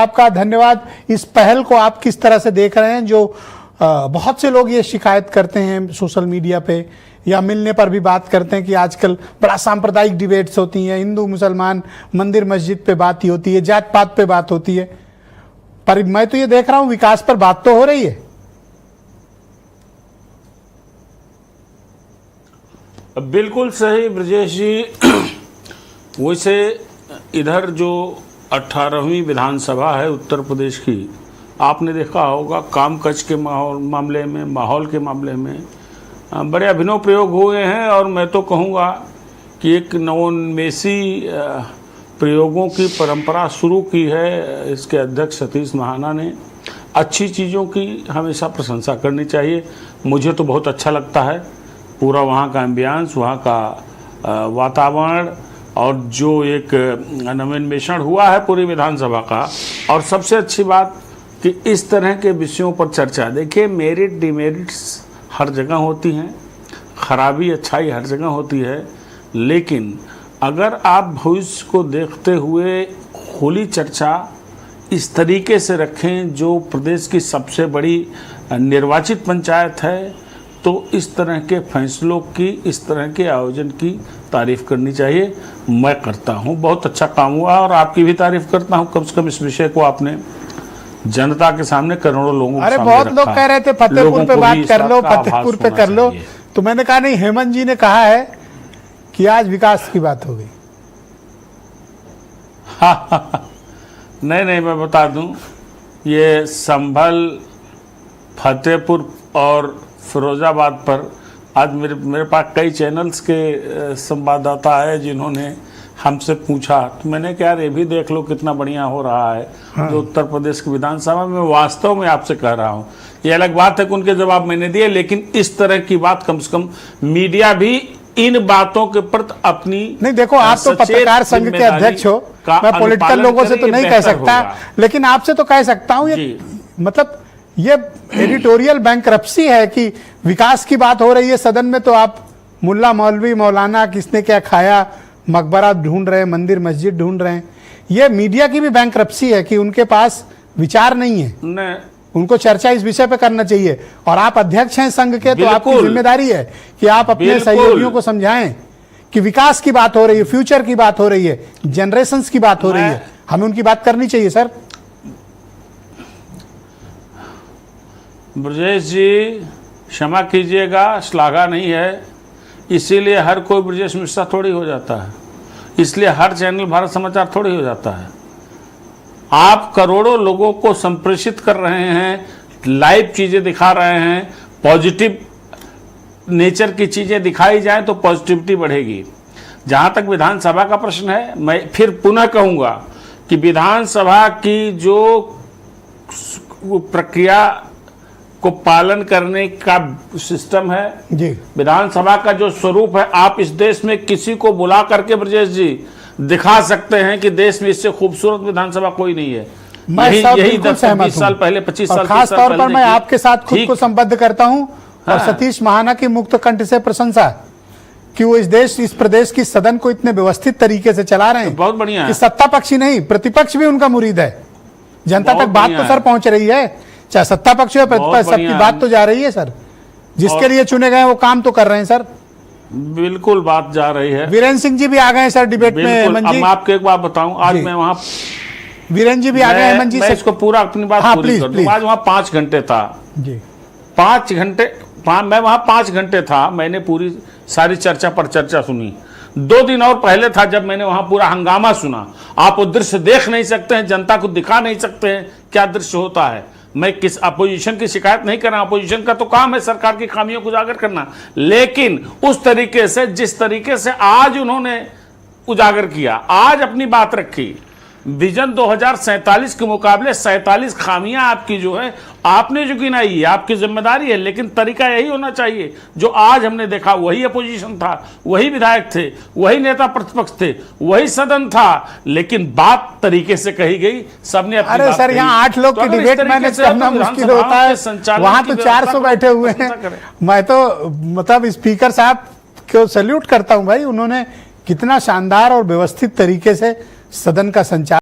आपका धन्यवाद। इस पहल को आप किस तरह से देख रहे हैं? जो बहुत से लोग ये शिकायत करते हैं सोशल मीडिया पे या मिलने पर भी बात करते हैं कि आजकल बड़ा सांप्रदायिक डिबेट्स होती हैं, हिंदू मुसलमान मंदिर मस्जिद पे बात ही होती है, जात पात पे बात होती है, पर मैं तो ये देख रहा हूं विकास पर बात तो हो रही है। बिल्कुल सही ब्रजेश जी। वैसे इधर जो 18वीं विधानसभा है उत्तर प्रदेश की, आपने देखा होगा कामकाज के माहौल के मामले में बड़े अभिनव प्रयोग हुए हैं, और मैं तो कहूँगा कि एक नवोन्मेषी प्रयोगों की परंपरा शुरू की है इसके अध्यक्ष सतीश महाना ने। अच्छी चीज़ों की हमेशा प्रशंसा करनी चाहिए। मुझे तो बहुत अच्छा लगता है पूरा वहाँ का एम्बियंस, वहाँ का वातावरण, और जो एक नवोन्मेषण हुआ है पूरी विधानसभा का। और सबसे अच्छी बात कि इस तरह के विषयों पर चर्चा, देखिए मेरिट डिमेरिट्स हर जगह होती हैं, खराबी अच्छाई हर जगह होती है, लेकिन अगर आप भविष्य को देखते हुए खुली चर्चा इस तरीके से रखें जो प्रदेश की सबसे बड़ी निर्वाचित पंचायत है, तो इस तरह के फैसलों की, इस तरह के आयोजन की तारीफ करनी चाहिए। मैं करता हूं, बहुत अच्छा काम हुआ, और आपकी भी तारीफ करता हूं। कम से कम इस विषय को आपने जनता के सामने, करोड़ों लोगों के सामने बहुत लोग कह रहे थे फतेहपुर पे बात कर लो, फतेहपुर पे कर लो, तो मैंने कहा नहीं, हेमंत जी ने कहा है कि आज विकास की बात हो गई। नहीं, मैं बता दूं, ये संभल, फतेहपुर और फिरोजाबाद पर आज मेरे पास कई चैनल्स के संवाददाता है जिन्होंने हमसे पूछा, तो मैंने कहा यार ये भी देख लो कितना बढ़िया हो रहा है। हाँ। जो उत्तर प्रदेश की विधानसभा में, वास्तव में आपसे कह रहा हूँ, ये अलग बात है कि उनके जवाब मैंने दिए, लेकिन इस तरह की बात कम से कम मीडिया भी इन बातों के प्रति अपनी, नहीं देखो, आप तो पत्रकार संघ के अध्यक्ष हो, मैं पॉलिटिकल लोगों से तो नहीं कह सकता, लेकिन आपसे तो कह सकता हूँ, ये मतलब ये एडिटोरियल बैंकरप्सी है कि विकास की बात हो रही है सदन में, तो आप मुल्ला मौलवी मौलाना किसने क्या खाया, मकबरा ढूंढ रहे हैं, मंदिर मस्जिद ढूंढ रहे हैं। ये मीडिया की भी बैंकरप्सी है कि उनके पास विचार नहीं है, उनको चर्चा इस विषय पे करना चाहिए। और आप अध्यक्ष हैं संघ के, तो आपकी जिम्मेदारी है कि आप अपने सहयोगियों को समझाएं कि विकास की बात हो रही है, फ्यूचर की बात हो रही है, जनरेशंस की बात हो रही है, हमें उनकी बात करनी चाहिए। सर ब्रजेश जी क्षमा कीजिएगा, श्लाघा नहीं है, इसीलिए हर कोई ब्रजेश मिश्रा थोड़ी हो जाता है, इसलिए हर चैनल भारत समाचार थोड़ी हो जाता है। आप करोड़ों लोगों को संप्रेषित कर रहे हैं, लाइव चीज़ें दिखा रहे हैं, पॉजिटिव नेचर की चीज़ें दिखाई जाए तो पॉजिटिविटी बढ़ेगी। जहाँ तक विधानसभा का प्रश्न है, मैं फिर पुनः कहूँगा कि विधानसभा की जो प्रक्रिया को पालन करने का सिस्टम है जी, विधानसभा का जो स्वरूप है, आप इस देश में किसी को बुला करके ब्रजेश जी दिखा सकते हैं कि देश में इससे खूबसूरत विधानसभा कोई नहीं है। मैं यही 10-20 साल पहले, 25 साल, खास तौर पर मैं आपके साथ खुद को संबद्ध करता हूं। और सतीश महाना की मुक्त कंठ से प्रशंसा कि वो इस प्रदेश की सदन को इतने व्यवस्थित तरीके से चला रहे हैं, बहुत बढ़िया है। सत्ता पक्ष ही नहीं, प्रतिपक्ष भी उनका मुरीद है। जनता तक बात तो सर पहुंच रही है, चाहे सत्ता पक्ष हो प्रतिपक्ष, सबकी बात तो जा रही है सर। जिसके लिए चुने गए वो काम तो कर रहे हैं सर। बिल्कुल बात जा रही है। वीरेंद्र सिंह जी भी आ गए सर डिबेट में। अब मैं आपको एक बात बताऊं, आज मैं वहां, वीरेंद्र जी भी आ गए हेमंत जी से, इसको पूरा अपनी बात पूरी कर दूं। आज वहां 5 घंटे था जी, 5 घंटे मैं वहां 5 घंटे था, मैंने पूरी सारी चर्चा पर चर्चा सुनी। 2 दिन और पहले था जब मैंने वहां पूरा हंगामा सुना। आप वो दृश्य देख नहीं सकते हैं, जनता को दिखा नहीं सकते हैं क्या दृश्य होता है। मैं किस अपोजिशन की शिकायत नहीं कर रहा, अपोजिशन का तो काम है सरकार की खामियों को उजागर करना, लेकिन उस तरीके से, जिस तरीके से आज उन्होंने उजागर किया, आज अपनी बात रखी, विजन 2047 के मुकाबले 47 खामियां आपकी जो है, आपने जो गिनाई है, आपकी जिम्मेदारी है, लेकिन तरीका यही होना चाहिए जो आज हमने देखा। वही अपोजिशन था, वही विधायक थे, वही नेता प्रतिपक्ष थे, वही सदन था, लेकिन बात तरीके से कही गई, सबने अपनी अरे सर, यहाँ 8 लोग की डिबेट मैनेज करना मुश्किल होता है, वहां तो 400 बैठे हुए हैं। मैं तो मतलब स्पीकर साहब को सैल्यूट करता हूं भाई, उन्होंने कितना शानदार और व्यवस्थित तरीके से सदन का संचालन